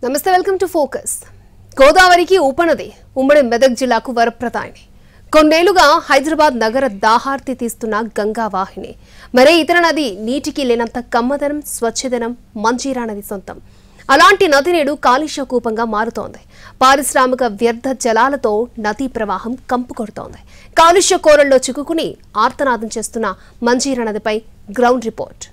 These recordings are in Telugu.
నమస్తే వెల్కమ్ టు ఫోకస్. గోదావరికి ఉపనది ఉమ్మడి మెదక్ జిల్లాకు వరప్రదాయిని. కొన్నేళ్లుగా హైదరాబాద్ నగర దాహార్తి తీస్తున్న గంగా వాహిని. మరే ఇతర నది నీటికి లేనంత కమ్మదనం, స్వచ్ఛదనం మంజీరా నది సొంతం. అలాంటి నది నేడు కాలుష్య కూపంగా మారుతోంది. పారిశ్రామిక వ్యర్థ జలాలతో నదీ ప్రవాహం కంపు కొడుతోంది. కాలుష్య కోరల్లో చిక్కుకుని ఆర్తనాదం చేస్తున్న మంజీరా నదిపై గ్రౌండ్ రిపోర్ట్.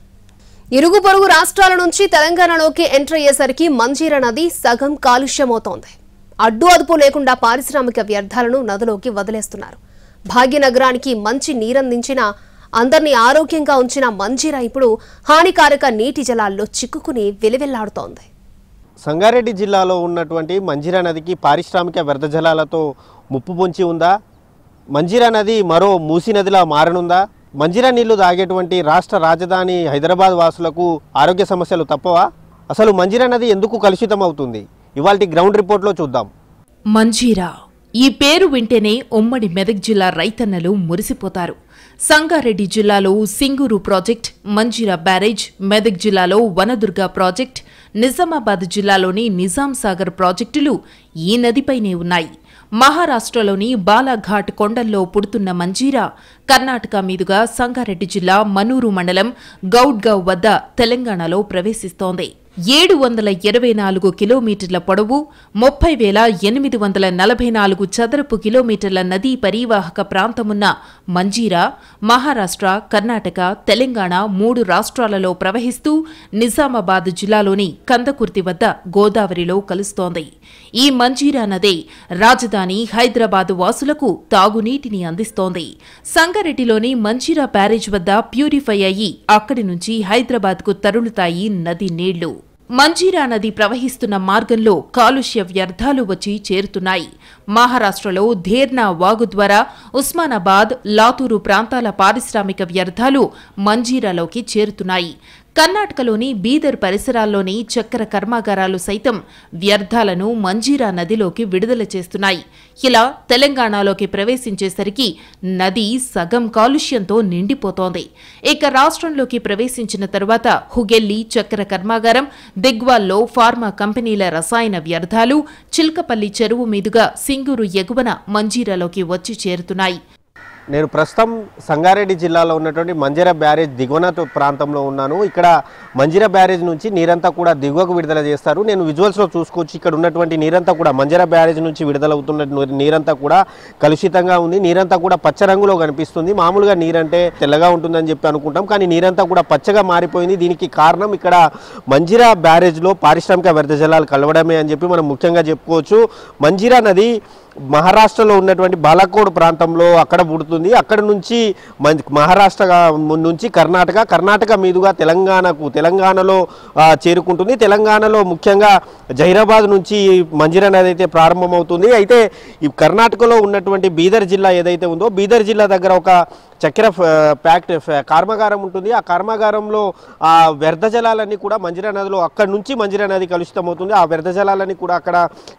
ఇరుగు పొరుగు రాష్ట్రాల నుంచి తెలంగాణలోకి ఎంటర్ అయ్యేసరికి మంజీరా నది సగం కాలుష్యమవుతోంది. అడ్డు అదుపు లేకుండా పారిశ్రామిక వ్యర్థాలను నదిలోకి వదిలేస్తున్నారు. భాగ్యనగరానికి మంచి నీరందించిన, అందరినీ ఆరోగ్యంగా ఉంచిన మంజీరా ఇప్పుడు హానికారక నీటి జలాల్లో చిక్కుకుని వెలివెల్లాడుతోంది. సంగారెడ్డి జిల్లాలో ఉన్నటువంటి మంజీరా నదికి పారిశ్రామిక వ్యర్థ జలాలతో ముప్పు పొంచి ఉందా? మంజీరా నది మరో మూసీ నదిలా మారనుందా? మంజీరా నీళ్లు తాగేటువంటి రాష్ట్ర రాజధాని హైదరాబాద్ వాసులకు ఆరోగ్య సమస్యలు తప్పవా? అసలు మంజీరా నది ఎందుకు కలుషితం అవుతుంది? ఇవాల్టి గ్రౌండ్ రిపోర్ట్లో చూద్దాం. మంజీరా ఈ పేరు వింటేనే ఉమ్మడి మెదక్ జిల్లా రైతన్నలు మురిసిపోతారు. సంగారెడ్డి జిల్లాలో సింగూరు ప్రాజెక్ట్, మంజీరా బ్యారేజ్, మెదక్ జిల్లాలో వనదుర్గ ప్రాజెక్ట్, నిజామాబాద్ జిల్లాలోని నిజాం సాగర్ ప్రాజెక్టులు ఈ నదిపైనే ఉన్నాయి. మహారాష్ట్రలోని బాలాఘాట్ కొండల్లో పుడుతున్న మంజీరా కర్ణాటక మీదుగా సంగారెడ్డి జిల్లా మనూరు మండలం గౌడ్గావ్ వద్ద తెలంగాణలో ప్రవేశిస్తోంది. 724 కిలోమీటర్ల పొడవు, 30,844 చదరపు కిలోమీటర్ల నదీ పరీవాహక ప్రాంతమున్న మంజీరా మహారాష్ట్ర, కర్ణాటక, తెలంగాణ 3 రాష్ట్రాలలో ప్రవహిస్తూ నిజామాబాద్ జిల్లాలోని కందకుర్తి వద్ద గోదావరిలో కలుస్తోంది. ఈ మంజీరా నదే రాజధాని హైదరాబాద్ వాసులకు తాగునీటిని అందిస్తోంది. సంగారెడ్డిలోని మంజీరా బ్యారేజ్ వద్ద ప్యూరిఫై అయ్యి అక్కడి నుంచి హైదరాబాద్కు తరులుతాయి నది నీళ్లు. మంజీరా నది ప్రవహిస్తున్న మార్గంలో కాలుష్య వ్యర్థాలు వచ్చి చేరుతున్నాయి. మహారాష్ట్రలో ధేర్నా వాగు ద్వారా ఉస్మానాబాద్, లాతూరు ప్రాంతాల పారిశ్రామిక వ్యర్థాలు మంజీరాలోకి చేరుతున్నాయి. కర్ణాటకలోని బీదర్ పరిసరాల్లోని చక్కెర కర్మాగారాలు సైతం వ్యర్థాలను మంజీరా నదిలోకి విడుదల చేస్తున్నాయి. ఇలా తెలంగాణలోకి ప్రవేశించేసరికి నది సగం కాలుష్యంతో నిండిపోతోంది. ఇక రాష్ట్రంలోకి ప్రవేశించిన తరువాత హుగెల్లి చక్కెర కర్మాగారం, దిగ్వాల్లో ఫార్మా కంపెనీల రసాయన వ్యర్థాలు చిల్కపల్లి చెరువు మీదుగా సింగూరు ఎగువన మంజీరాలోకి వచ్చి చేరుతున్నాయి. నేను ప్రస్తుతం సంగారెడ్డి జిల్లాలో ఉన్నటువంటి మంజీరా బ్యారేజ్ దిగువన ప్రాంతంలో ఉన్నాను. ఇక్కడ మంజీరా బ్యారేజ్ నుంచి నీరంతా కూడా దిగువకు విడుదల చేస్తారు. నేను విజువల్స్లో చూసుకోవచ్చు. ఇక్కడ ఉన్నటువంటి నీరంతా కూడా మంజీరా బ్యారేజ్ నుంచి విడుదలవుతున్న నీరంతా కూడా కలుషితంగా ఉంది. నీరంతా కూడా పచ్చ రంగులో కనిపిస్తుంది. మామూలుగా నీరంటే తెల్లగా ఉంటుందని చెప్పి అనుకుంటాం, కానీ నీరంతా కూడా పచ్చగా మారిపోయింది. దీనికి కారణం ఇక్కడ మంజీరా బ్యారేజ్లో పారిశ్రామిక వ్యర్థ జలాలు కలవడమే అని చెప్పి మనం ముఖ్యంగా చెప్పుకోవచ్చు. మంజీరా నది మహారాష్ట్రలో ఉన్నటువంటి బాలాకోట్ ప్రాంతంలో అక్కడ పుడుతుంది. అక్కడ నుంచి మహారాష్ట్ర నుంచి కర్ణాటక మీదుగా తెలంగాణలో చేరుకుంటుంది. తెలంగాణలో ముఖ్యంగా జహీరాబాద్ నుంచి మంజీరా నది అయితే ప్రారంభమవుతుంది. అయితే ఈ కర్ణాటకలో ఉన్నటువంటి బీదర్ జిల్లా ఏదైతే ఉందో, బీదర్ జిల్లా దగ్గర ఒక చక్కెర కర్మాగారం ఉంటుంది. ఆ కర్మాగారంలో ఆ వ్యర్థ జలాలన్నీ కూడా మంజీరా నదిలో, అక్కడి నుంచి మంజీరా నది కలుషితమవుతుంది. ఆ వ్యర్థ జలాలన్నీ కూడా అక్కడ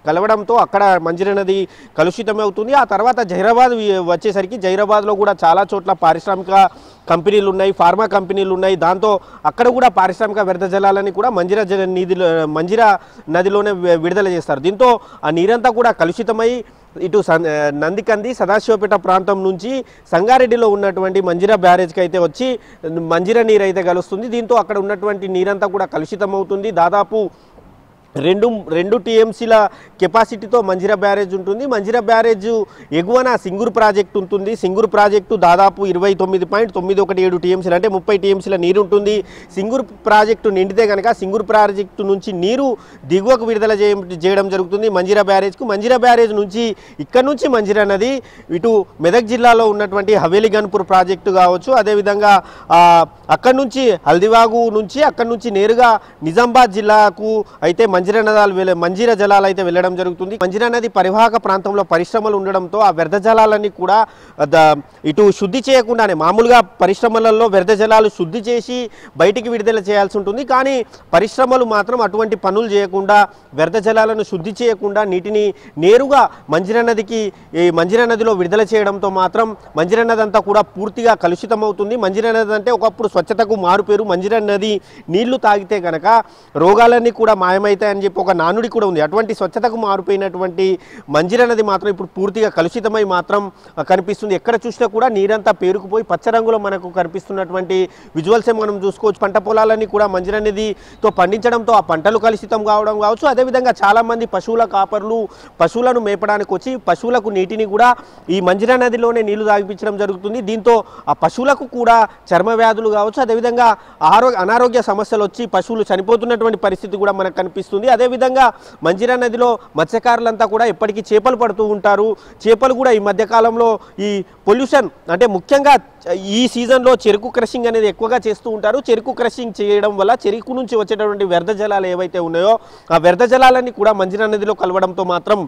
కలవడంతో అక్కడ మంజీరా నది కలుషితమవుతుంది. ఆ తర్వాత జహీరాబాద్ వచ్చేసరికి జహీరాబాద్లో కూడా చాలా చోట్ల పారిశ్రామిక కంపెనీలు ఉన్నాయి, ఫార్మా కంపెనీలు ఉన్నాయి. దాంతో అక్కడ కూడా పారిశ్రామిక వ్యర్థ జలాలని కూడా మంజీరా నదిలోనే విడుదల చేస్తారు. దీంతో ఆ నీరంతా కూడా కలుషితమై ఇటు నందికంది, సదాశివపేట ప్రాంతం నుంచి సంగారెడ్డిలో ఉన్నటువంటి మంజీరా బ్యారేజ్కి అయితే వచ్చి మంజీరా నీరు అయితే కలుస్తుంది. దీంతో అక్కడ ఉన్నటువంటి నీరంతా కూడా కలుషితమవుతుంది. దాదాపు రెండు టీఎంసీల కెపాసిటీతో మంజీరా బ్యారేజ్ ఉంటుంది. మంజీరా బ్యారేజ్ ఎగువన సింగూరు ప్రాజెక్టు ఉంటుంది. సింగూరు ప్రాజెక్టు దాదాపు 29.917 టీఎంసీలు, అంటే 30 టీఎంసీల నీరు ఉంటుంది. సింగూరు ప్రాజెక్టు నిండితే కనుక సింగూరు ప్రాజెక్టు నుంచి నీరు దిగువకు విడుదల చేయడం జరుగుతుంది మంజీరా బ్యారేజ్కు. మంజీరా బ్యారేజ్ నుంచి ఇక్కడ నుంచి మంజీరా నది ఇటు మెదక్ జిల్లాలో ఉన్నటువంటి హవేలీ గన్పూర్ ప్రాజెక్టు కావచ్చు, అదేవిధంగా అక్కడి నుంచి హల్దివాగు నుంచి అక్కడి నుంచి నేరుగా నిజామాబాద్ జిల్లాకు అయితే మంజీరా జలాలు అయితే వెళ్ళడం జరుగుతుంది. మంజీరా నది పరివాహక ప్రాంతంలో పరిశ్రమలు ఉండడంతో ఆ వ్యర్థ జలాలన్నీ కూడా ఇటు శుద్ధి చేయకుండానే, మామూలుగా పరిశ్రమలలో వ్యర్థ జలాలు శుద్ధి చేసి బయటికి విడుదల చేయాల్సి ఉంటుంది. కానీ పరిశ్రమలు మాత్రం అటువంటి పనులు చేయకుండా, వ్యర్థ జలాలను శుద్ధి చేయకుండా నీటిని నేరుగా మంజీరా నదిలో విడుదల చేయడంతో మాత్రం మంజీరా నది అంతా కూడా పూర్తిగా కలుషితమవుతుంది. మంజీరా నది అంటే ఒకప్పుడు స్వచ్ఛతకు మారుపేరు. మంజీరా నది నీళ్లు తాగితే కనుక రోగాలన్నీ కూడా మాయమైతాయి అని చెప్పి ఒక నానుడి కూడా ఉంది. అటువంటి స్వచ్ఛతకు మారిపోయినటువంటి మంజీరా నది మాత్రం ఇప్పుడు పూర్తిగా కలుషితమై మాత్రం కనిపిస్తుంది. ఎక్కడ చూసినా కూడా నీరంతా పేరుకుపోయి పచ్చ రంగులో మనకు కనిపిస్తున్నటువంటి విజువల్సే మనం చూసుకోవచ్చు. పంట పొలాలన్నీ కూడా మంజీరా నదితో పండించడంతో ఆ పంటలు కలుషితం కావడం కావచ్చు. అదేవిధంగా చాలామంది పశువుల కాపర్లు పశువులను మేపడానికి వచ్చి పశువులకు నీటిని కూడా ఈ మంజీరా నదిలోనే నీళ్లు తాగిపించడం జరుగుతుంది. దీంతో ఆ పశువులకు కూడా చర్మ వ్యాధులు కావచ్చు, అదేవిధంగా అనారోగ్య సమస్యలు వచ్చి పశువులు చనిపోతున్నటువంటి పరిస్థితి కూడా మనకు కనిపిస్తుంది. అదేవిధంగా మంజీరా నదిలో మత్స్యకారులంతా కూడా ఎప్పటికీ చేపలు పడుతూ ఉంటారు. చేపలు కూడా ఈ మధ్యకాలంలో ఈ పొల్యూషన్ అంటే ముఖ్యంగా ఈ సీజన్లో చెరుకు క్రషింగ్ అనేది ఎక్కువగా చేస్తూ ఉంటారు. చెరుకు క్రషింగ్ చేయడం వల్ల చెరుకు నుంచి వచ్చేటటువంటి వ్యర్థ జలాలు ఏవైతే ఉన్నాయో ఆ వ్యర్థ జలాలన్నీ కూడా మంజీరా నదిలో కలవడంతో మాత్రం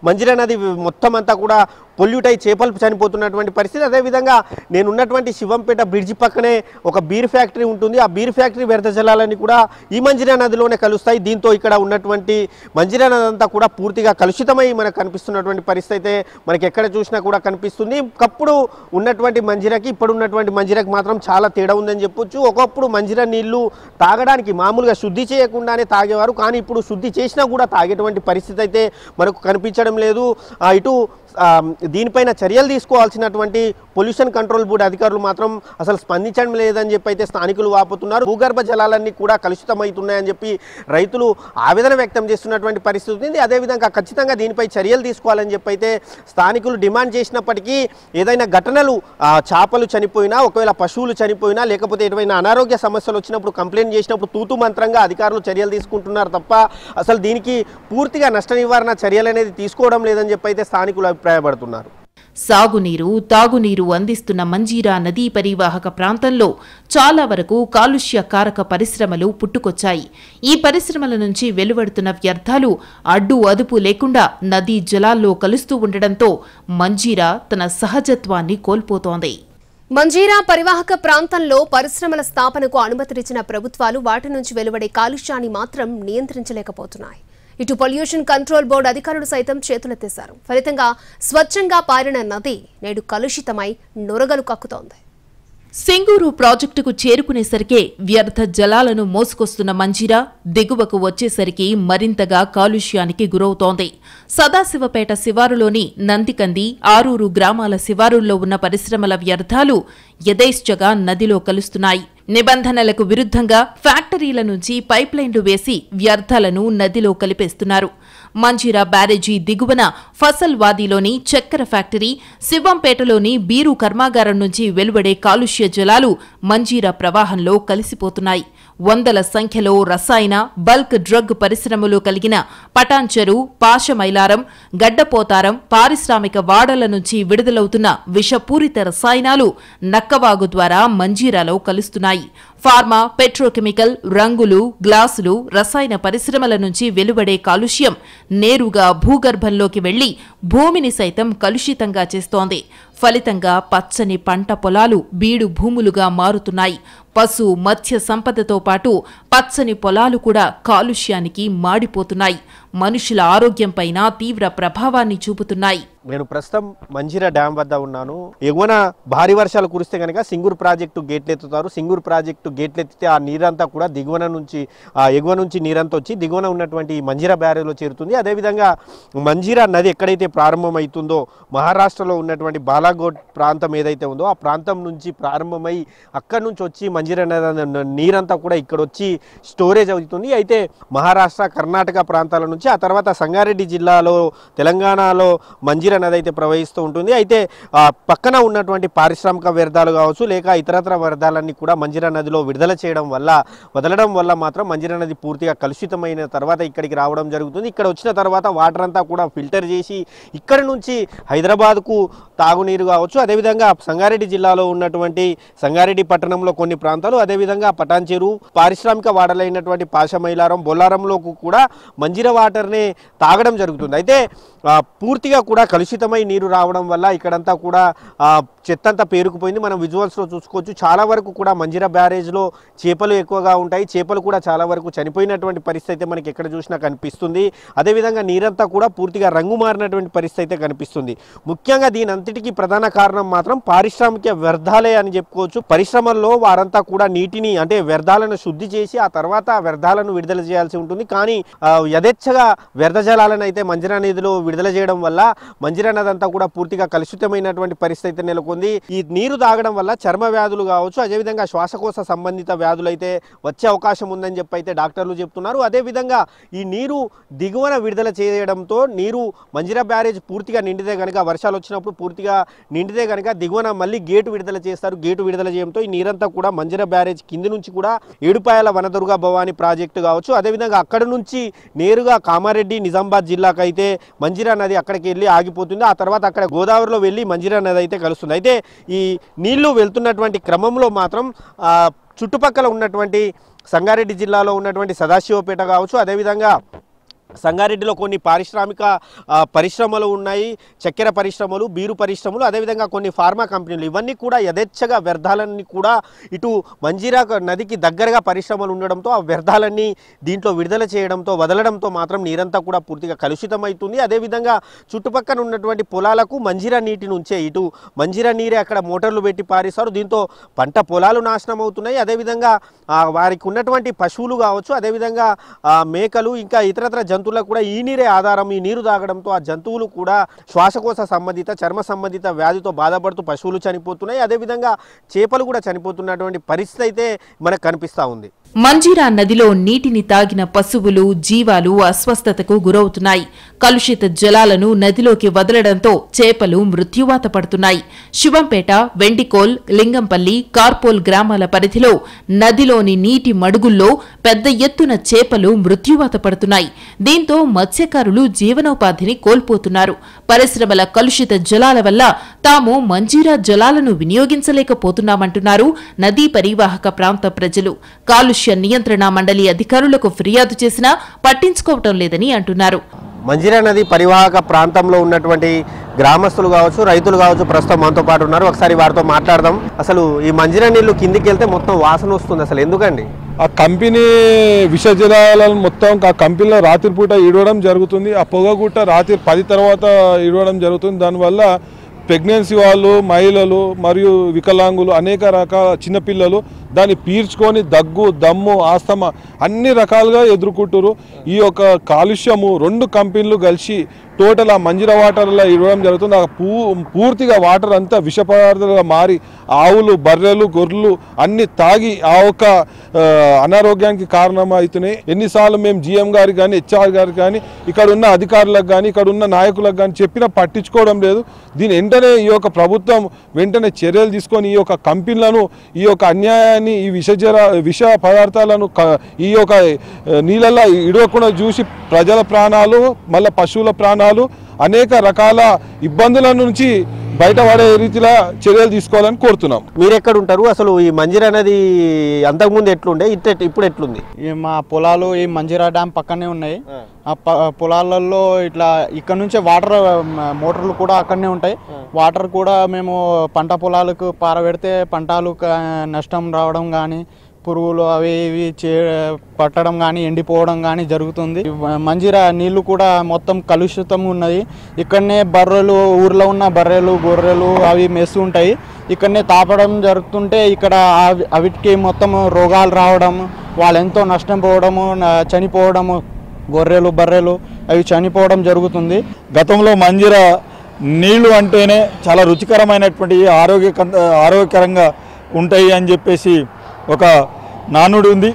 మంజీరా నది మొత్తం అంతా కూడా పొల్యూట్ అయి చేపలు చనిపోతున్నటువంటి పరిస్థితి. అదేవిధంగా నేను ఉన్నటువంటి శివంపేట బ్రిడ్జి పక్కనే ఒక బీర్ ఫ్యాక్టరీ ఉంటుంది. ఆ బీర్ ఫ్యాక్టరీ వ్యర్థ జలాలన్నీ కూడా ఈ మంజీరా నదిలోనే కలుస్తాయి. దీంతో ఇక్కడ ఉన్నటువంటి మంజీరా నది అంతా కూడా పూర్తిగా కలుషితమై మనకు కనిపిస్తున్నటువంటి పరిస్థితి అయితే మనకి ఎక్కడ చూసినా కూడా కనిపిస్తుంది. ఒకప్పుడు ఉన్నటువంటి మంజీరాకి ఇప్పుడు ఉన్నటువంటి మంజీరాకి మాత్రం చాలా తేడా ఉందని చెప్పొచ్చు. ఒకప్పుడు మంజీరా నీళ్లు తాగడానికి మామూలుగా శుద్ధి చేయకుండానే తాగేవారు, కానీ ఇప్పుడు శుద్ధి చేసినా కూడా తాగేటువంటి పరిస్థితి అయితే మనకు కనిపించడం లేదు. ఇటు దీనిపైన చర్యలు తీసుకోవాల్సినటువంటి పొల్యూషన్ కంట్రోల్ బోర్డు అధికారులు మాత్రం అసలు స్పందించడం లేదని చెప్పి అయితే స్థానికులు వాపోతున్నారు. భూగర్భ జలాలన్నీ కూడా కలుషితమవుతున్నాయని చెప్పి రైతులు ఆవేదన వ్యక్తం చేస్తున్నటువంటి పరిస్థితి ఉంది. అదేవిధంగా ఖచ్చితంగా దీనిపై చర్యలు తీసుకోవాలని చెప్పి అయితే స్థానికులు డిమాండ్ చేసినప్పటికీ ఏదైనా ఘటనలు చేపలు చనిపోయినా, ఒకవేళ పశువులు చనిపోయినా, లేకపోతే ఏదైనా అనారోగ్య సమస్యలు వచ్చినప్పుడు కంప్లైంట్ చేసినప్పుడు తూతు మంత్రంగా అధికారులు చర్యలు తీసుకుంటున్నారు తప్ప అసలు దీనికి పూర్తిగా నష్ట నివారణ చర్యలు అనేది తీసుకోవడం లేదని చెప్పి అయితే స్థానికులు అభిప్రాయపడుతున్నారు. సాగునీరు, తాగునీరు అందిస్తున్న మంజీరా నదీ పరివాహక ప్రాంతంలో చాలా వరకు కాలుష్యకారక పరిశ్రమలు పుట్టుకొచ్చాయి. ఈ పరిశ్రమల నుంచి వెలువడుతున్న వ్యర్థాలు అడ్డు అదుపు లేకుండా నదీ జలాల్లో కలుస్తూ ఉండడంతో మంజీరా తన సహజత్వాన్ని కోల్పోతోంది. మంజీరా పరివాహక ప్రాంతంలో పరిశ్రమల స్థాపనకు అనుమతినిచ్చిన ప్రభుత్వాలు వాటి నుంచి వెలువడే కాలుష్యాన్ని మాత్రం నియంత్రించలేకపోతున్నాయి. ఇటు పొల్యూషన్ కంట్రోల్ బోర్డు అధికారులు సైతం చేతులెత్తేశారు. ఫలితంగా స్వచ్ఛంగా పారిన నది నేడు కలుషితమై నొరగలు కక్కుతోంది. సింగూరు ప్రాజెక్టుకు చేరుకునేసరికే వ్యర్థ జలాలను మోసుకొస్తున్న మంజీరా దిగువకు వచ్చేసరికి మరింతగా కాలుష్యానికి గురవుతోంది. సదాశివపేట శివారులోని నందికంది, ఆరూరు గ్రామాల శివారుల్లో ఉన్న పరిశ్రమల వ్యర్థాలు యథేచ్ఛగా నదిలో కలుస్తున్నాయి. నిబంధనలకు విరుద్ధంగా ఫ్యాక్టరీల నుంచి పైప్లైన్లు వేసి వ్యర్థాలను నదిలో కలిపేస్తున్నారు. మంజీరా బ్యారేజీ దిగువన ఫసల్వాదీలోని చక్కెర ఫ్యాక్టరీ, శివంపేటలోని బీరు కర్మాగారం నుంచి వెలువడే కాలుష్య జలాలు మంజీరా ప్రవాహంలో కలిసిపోతున్నాయి. వందల సంఖ్యలో రసాయన, బల్క్ డ్రగ్ పరిశ్రమలు కలిగిన పటాన్చెరు, పాశమైలారం, గడ్డపోతారం పారిశ్రామిక వాడల నుంచి విడుదలవుతున్న విషపూరిత రసాయనాలు నక్కవాగు ద్వారా మంజీరాలో కలుస్తున్నాయి. ఫార్మా, పెట్రోకెమికల్, రంగులు, గ్లాసులు, రసాయన పరిశ్రమల నుంచి వెలువడే కాలుష్యం నేరుగా భూగర్భంలోకి వెళ్లి భూమిని సైతం కలుషితంగా చేస్తోంది. ఫలితంగా పచ్చని పంట పొలాలు బీడు భూములుగా మారుతున్నాయి. పశు, మత్స్య సంపదతో పాటు పచ్చని పొలాలు కూడా కాలుష్యానికి మాడిపోతున్నాయి. మనుషుల ఆరోగ్యంపైన తీవ్ర ప్రభావాన్ని చూపుతున్నాయి. నేను ప్రస్తుతం మంజీరా డ్యామ్ వద్ద ఉన్నాను. ఎగువన భారీ వర్షాలు కురిస్తే కనుక సింగూరు ప్రాజెక్టు గేట్లెత్తుతారు. సింగూరు ప్రాజెక్టు గేట్లెత్తితే ఆ నీరంతా కూడా ఎగువ నుంచి నీరంతా వచ్చి దిగువన ఉన్నటువంటి మంజీరా బ్యారేజ్లో చేరుతుంది. అదేవిధంగా మంజీరా నది ఎక్కడైతే ప్రారంభమవుతుందో మహారాష్ట్రలో ఉన్నటువంటి బాలాకోట్ ప్రాంతం ఏదైతే ఉందో ఆ ప్రాంతం నుంచి ప్రారంభమై అక్కడి నుంచి వచ్చి మంజీరా నది నీరంతా కూడా ఇక్కడ వచ్చి స్టోరేజ్ అవుతుంది. అయితే మహారాష్ట్ర, కర్ణాటక ప్రాంతాల నుంచి ఆ తర్వాత సంగారెడ్డి జిల్లాలో, తెలంగాణలో మంజీరా నది అయితే ప్రవహిస్తూ ఉంటుంది. అయితే పక్కన ఉన్నటువంటి పారిశ్రామిక వ్యర్థాలు కావచ్చు, లేక ఇతరత్ర వ్యర్థాలన్నీ కూడా మంజీరా నదిలో వదలడం వల్ల మాత్రం మంజీరా నది పూర్తిగా కలుషితమైన తర్వాత ఇక్కడికి రావడం జరుగుతుంది. ఇక్కడ వచ్చిన తర్వాత వాటర్ అంతా కూడా ఫిల్టర్ చేసి ఇక్కడి నుంచి హైదరాబాద్కు తాగునీరు కావచ్చు, అదేవిధంగా సంగారెడ్డి జిల్లాలో ఉన్నటువంటి సంగారెడ్డి పట్టణంలో కొన్ని ప్రాంతాలు, అదేవిధంగా పటాన్చెరు, పారిశ్రామిక వాడలైనటువంటి పాశమైలారం, బొల్లారంలోకి కూడా మంజీరా వాటర్నే తాగడం జరుగుతుంది. అయితే పూర్తిగా కూడా కలుషితమై నీరు రావడం వల్ల ఇక్కడంతా కూడా చెత్తంతా పేరుకుపోయింది. మనం విజువల్స్లో చూసుకోవచ్చు. చాలా వరకు కూడా మంజీరా బ్యారేజ్లో చేపలు ఎక్కువగా ఉంటాయి. చేపలు కూడా చాలా వరకు చనిపోయినటువంటి పరిస్థితి అయితే మనకి ఎక్కడ చూసినా కనిపిస్తుంది. అదేవిధంగా నీరంతా కూడా పూర్తిగా రంగు మారినటువంటి పరిస్థితి అయితే కనిపిస్తుంది. ముఖ్యంగా దీని అంతటికీ ప్రధాన కారణం మాత్రం పారిశ్రామిక వ్యర్థాలే అని చెప్పుకోవచ్చు. పరిశ్రమల్లో వారంతా కూడా నీటిని అంటే వ్యర్థాలను శుద్ధి చేసి ఆ తర్వాత వ్యర్థాలను విడుదల చేయాల్సి ఉంటుంది. కానీ యథేచ్ఛగా వ్యర్థ జలాలను అయితే మంజిరా నదిలో విడుదల చేయడం వల్ల మంజిరా నది అంతా కూడా పూర్తిగా కలుషితమైనటువంటి పరిస్థితి నెలకొంది. ఈ నీరు తాగడం వల్ల చర్మ వ్యాధులు కావచ్చు, అదేవిధంగా శ్వాసకోశ సంబంధిత వ్యాధులు అయితే వచ్చే అవకాశం ఉందని చెప్పి అయితే డాక్టర్లు చెప్తున్నారు. అదేవిధంగా ఈ నీరు దిగువన విడుదల చేయడంతో నీరు మంజిరా బ్యారేజ్ పూర్తిగా నిండితే కనుక, వర్షాలు వచ్చినప్పుడు పూర్తిగా నిండితే కనుక దిగువన మళ్ళీ గేటు విడుదల చేస్తారు. గేటు విడుదల చేయడంతో ఈ నీరంతా కూడా మంజిరా బ్యారేజ్ కింది నుంచి కూడా ఏడుపాయల వనదుర్గ భవానీ ప్రాజెక్టు కావచ్చు, అదేవిధంగా అక్కడ నుంచి నేరుగా కామారెడ్డి నిజామాబాద్ జిల్లాకు అయితే మంజిరా నది అక్కడికి వెళ్ళి ఆగిపోతుంది. ఆ తర్వాత అక్కడ గోదావరిలో వెళ్ళి మంజిరా నది అయితే కలుస్తుంది. అయితే ఈ నీళ్లు వెళ్తున్నటువంటి క్రమంలో మాత్రం చుట్టుపక్కల ఉన్నటువంటి సంగారెడ్డి జిల్లాలో ఉన్నటువంటి సదాశివపేట కావచ్చు, అదేవిధంగా సంగారెడ్డిలో కొన్ని పారిశ్రామిక పరిశ్రమలు ఉన్నాయి, చక్కెర పరిశ్రమలు, బీరు పరిశ్రమలు, అదేవిధంగా కొన్ని ఫార్మా కంపెనీలు, ఇవన్నీ కూడా యథేచ్ఛగా వ్యర్థాలన్నీ కూడా ఇటు మంజిరా నదికి దగ్గరగా పరిశ్రమలు ఉండడంతో ఆ వ్యర్థాలన్నీ దీంట్లో విడుదల చేయడంతో వదలడంతో మాత్రం నీరంతా కూడా పూర్తిగా కలుషితమవుతుంది. అదేవిధంగా చుట్టుపక్కల ఉన్నటువంటి పొలాలకు మంజిరా నీటి నుంచే ఇటు మంజిరా నీరే అక్కడ మోటార్లు పెట్టి పారిస్తారు. దీంతో పంట పొలాలు నాశనం అవుతున్నాయి. అదేవిధంగా వారికి ఉన్నటువంటి పశువులు కావచ్చు, అదేవిధంగా మేకలు, ఇంకా ఇతరత్ర జంతువులకు కూడా ఈ నీరే ఆధారం. ఈ నీరు తాగడంతో ఆ జంతువులు కూడా శ్వాసకోశ సంబంధిత, చర్మ సంబంధిత వ్యాధితో బాధపడుతూ పశువులు చనిపోతున్నాయి. అదేవిధంగా చేపలు కూడా చనిపోతున్నటువంటి పరిస్థితి అయితే మనకు కనిపిస్తూ ఉంది. మంజిరా నదిలో నీటిని తాగిన పశువులు, జీవాలు అస్వస్థతకు గురవుతున్నాయి. కలుషిత జలాలను నదిలోకి వదలడంతో చేపలు మృత్యువాత పడుతున్నాయి. శివంపేట, వెండికోల్, లింగంపల్లి, కార్పోల్ గ్రామాల పరిధిలో నదిలోని నీటి మడుగుల్లో పెద్ద ఎత్తున చేపలు మృత్యువాత పడుతున్నాయి. దీంతో మత్స్యకారులు జీవనోపాధిని కోల్పోతున్నారు. పరిశ్రమల కలుషిత జలాల వల్ల తాము మంజిరా జలాలను వినియోగించలేకపోతున్నామంటున్నారు నదీ పరివాహక ప్రాంత ప్రజలు. కాలుష్య నియంత్రణ మండలి అధికారులకు ఫిర్యాదు చేసినా పట్టించుకోవటం లేదని అంటున్నారు. మంజిరా నది పరివాహక ప్రాంతంలో ఉన్నటువంటి గ్రామస్తులు కావచ్చు, రైతులు కావచ్చు ప్రస్తుతం మనతో పాటు ఉన్నారు. ఒకసారి వారితో మాట్లాడదాం. అసలు ఈ మంజిరా నీళ్లు కిందికి వెళ్తే మొత్తం వాసన వస్తుంది, అసలు ఎందుకండి? ఆ కంపెనీ విష జలాలను మొత్తం ఆ కంపెనీలో రాత్రిపూట ఇడవడం జరుగుతుంది. ఆ పొగగుట్ట రాత్రి 10 తర్వాత ఇడవడం జరుగుతుంది. దానివల్ల ప్రెగ్నెన్సీ వాళ్ళు, మహిళలు మరియు వికలాంగులు, అనేక రకాల చిన్నపిల్లలు దాన్ని పీల్చుకొని దగ్గు, దమ్ము, ఆస్తమా అన్ని రకాలుగా ఎదుర్కొంటారు. ఈ యొక్క కాలుష్యము 2 కంపెనీలు కలిసి టోటల్ ఆ మంజిరా వాటర్లో ఇవ్వడం జరుగుతుంది. ఆ పూర్తిగా వాటర్ అంతా విష పదార్థాలుగా మారి ఆవులు, బర్రెలు, గొర్రెలు అన్ని తాగి ఆ యొక్క అనారోగ్యానికి కారణమవుతున్నాయి. ఎన్నిసార్లు మేము జిఎం గారికి కానీ, హెచ్ఆర్ గారికి కానీ, ఇక్కడ ఉన్న అధికారులకు కానీ, ఇక్కడ ఉన్న నాయకులకు కానీ చెప్పినా పట్టించుకోవడం లేదు. దీని వెంటనే ఈ యొక్క ప్రభుత్వం వెంటనే చర్యలు తీసుకొని ఈ యొక్క కంపెనీలను, ఈ యొక్క అన్యాయాన్ని, ఈ విష పదార్థాలను ఈ యొక్క నీళ్ళల్లో ఇడవకుండా చూసి ప్రజల ప్రాణాలు, మళ్ళీ పశువుల ప్రాణాలు, అనేక రకాల ఇబ్బందుల నుంచి బయటపడే రీతిలో చర్యలు తీసుకోవాలని కోరుతున్నాం. మీరు ఎక్కడ ఉంటారు? అసలు ఈ మంజిరా నది అంతకుముందు ఎట్లుండే, ఇప్పుడు ఎట్లుంది? మా పొలాలు ఈ మంజిరా డ్యామ్ పక్కనే ఉన్నాయి. ఆ పొలాలలో ఇట్లా ఇక్కడ నుంచే వాటర్ మోటార్లు కూడా అక్కడనే ఉంటాయి. వాటర్ కూడా మేము పంట పొలాలకు పారబెడితే పంటలు నష్టం రావడం కానీ, పురుగులు అవి ఇవి పట్టడం కానీ, ఎండిపోవడం కానీ జరుగుతుంది. మంజిరా నీళ్లు కూడా మొత్తం కలుషితం ఉన్నది. ఇక్కడనే బర్రెలు, ఊర్లో ఉన్న బర్రెలు, గొర్రెలు అవి మెస్సు ఉంటాయి. ఇక్కడనే తాపడం జరుగుతుంటే ఇక్కడ అవిటికి మొత్తం రోగాలు రావడం, వాళ్ళు ఎంతో నష్టం పోవడము, చనిపోవడము, గొర్రెలు, బర్రెలు అవి చనిపోవడం జరుగుతుంది. గతంలో మంజిరా నీళ్లు అంటేనే చాలా రుచికరమైనటువంటి ఆరోగ్యకరంగా ఉంటాయి అని చెప్పేసి ఒక నానుడి ఉంది.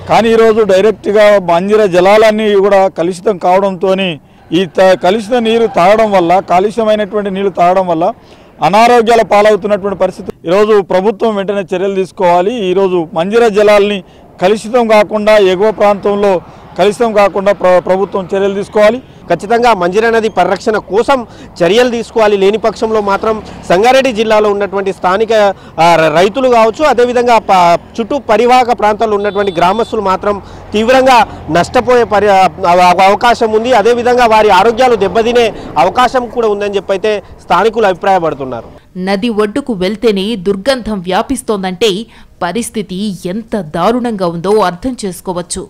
కానీ ఈరోజు డైరెక్ట్గా మంజిరా జలాలన్నీ కూడా కలుషితం కావడంతో ఈ కలుషిత నీరు తాగడం వల్ల, కాలుష్యమైనటువంటి నీళ్లు తాగడం వల్ల అనారోగ్యాల పాలవుతున్నటువంటి పరిస్థితి. ఈరోజు ప్రభుత్వం వెంటనే చర్యలు తీసుకోవాలి. ఈరోజు మంజిరా జలాల్ని కలుషితం కాకుండా, ఎగువ ప్రాంతంలో కలుషితం కాకుండా ప్రభుత్వం చర్యలు తీసుకోవాలి. ఖచ్చితంగా మంజిరా నది పరిరక్షణ కోసం చర్యలు తీసుకోవాలి. లేని పక్షంలో మాత్రం సంగారెడ్డి జిల్లాలో ఉన్నటువంటి స్థానిక రైతులు కావచ్చు, అదేవిధంగా చుట్టూ పరివాహక ప్రాంతాల్లో ఉన్నటువంటి గ్రామస్తులు మాత్రం తీవ్రంగా నష్టపోయే అవకాశం ఉంది. అదేవిధంగా వారి ఆరోగ్యాలు దెబ్బతినే అవకాశం కూడా ఉందని చెప్పైతే స్థానికులు అభిప్రాయపడుతున్నారు. నది ఒడ్డుకు వెళ్తేనే దుర్గంధం వ్యాపిస్తోందంటే పరిస్థితి ఎంత దారుణంగా ఉందో అర్థం చేసుకోవచ్చు.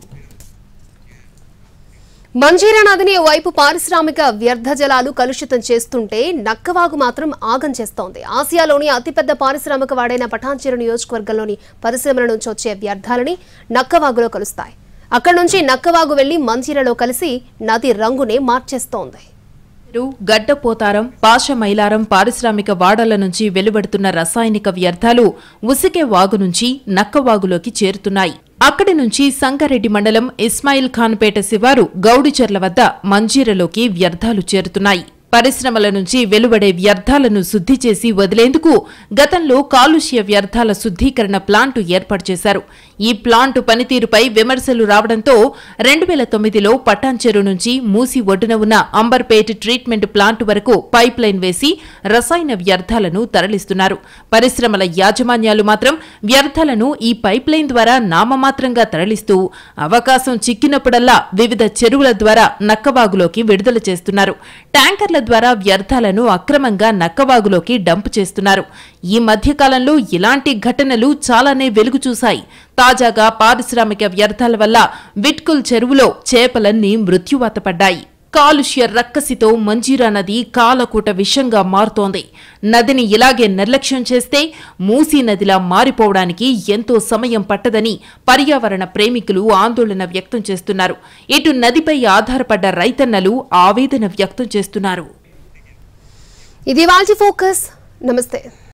మంజీరా నదిని వైపు పారిశ్రామిక వ్యర్థ జలాలు కలుషితం చేస్తుంటే నక్కవాగు మాత్రం ఆగం చేస్తోంది. ఆసియాలోని అతిపెద్ద పారిశ్రామిక వాడైన పటాన్చెరు నియోజకవర్గంలోని పరిశ్రమల నుంచి వచ్చే వ్యర్థాలని నక్కవాగులో కలుస్తాయి. అక్కడి నుంచి నక్కవాగు వెళ్లి మంజీరాలో కలిసి నది రంగునే మార్చేస్తోంది. గడ్డపోతారం, పాశమైలారం పారిశ్రామిక వాడల నుంచి వెలువడుతున్న రసాయనిక వ్యర్థాలు ఉసికే వాగు నుంచి నక్కవాగులోకి చేరుతున్నాయి. అక్కడి నుంచి సంగారెడ్డి మండలం ఇస్మాయిల్ ఖాన్పేట శివారు గౌడిచెర్ల వద్ద మంజీరలోకి వ్యర్థాలు చేరుతున్నాయి. పరిశ్రమల నుంచి వెలువడే వ్యర్థాలను శుద్ధి చేసి వదిలేందుకు గతంలో కాలుష్య వ్యర్థాల శుద్ధీకరణ ప్లాంటు ఏర్పాటు చేశారు. ఈ ప్లాంటు పనితీరుపై విమర్శలు రావడంతో 2009లో పటాన్చెరు నుంచి మూసి ఒడ్డున ఉన్న అంబర్పేట్ ట్రీట్మెంట్ ప్లాంటు వరకు పైప్ లైన్ వేసి రసాయన వ్యర్థాలను తరలిస్తున్నారు. పరిశ్రమల యాజమాన్యాలు మాత్రం వ్యర్థాలను ఈ పైప్ లైన్ ద్వారా నామమాత్రంగా తరలిస్తూ అవకాశం చిక్కినప్పుడల్లా వివిధ చెరువుల ద్వారా నక్కవాగులోకి విడుదల చేస్తున్నారు. ట్యాంకర్ల ద్వారా వ్యర్థాలను అక్రమంగా నక్కవాగులోకి డంప్ చేస్తున్నారు. ఈ మధ్యకాలంలో ఇలాంటి ఘటనలు చాలానే వెలుగు చూశాయి. తాజాగా పారిశ్రామిక వ్యర్థాల వల్ల విట్కుల్ చెరువులో చేపలన్నీ మృత్యువాత పడ్డాయి. కాలుష్య రక్కసితో మంజీరా నది కాలకూట విషంగా మారుతోంది. నదిని ఇలాగే నిర్లక్ష్యం చేస్తే మూసీ నదిలా మారిపోవడానికి ఎంతో సమయం పట్టదని పర్యావరణ ప్రేమికులు ఆందోళన వ్యక్తం చేస్తున్నారు. ఇటు నదిపై ఆధారపడ్డ రైతన్నలు ఆవేదన వ్యక్తం చేస్తున్నారు. ఇది వాల్టి ఫోకస్. నమస్తే.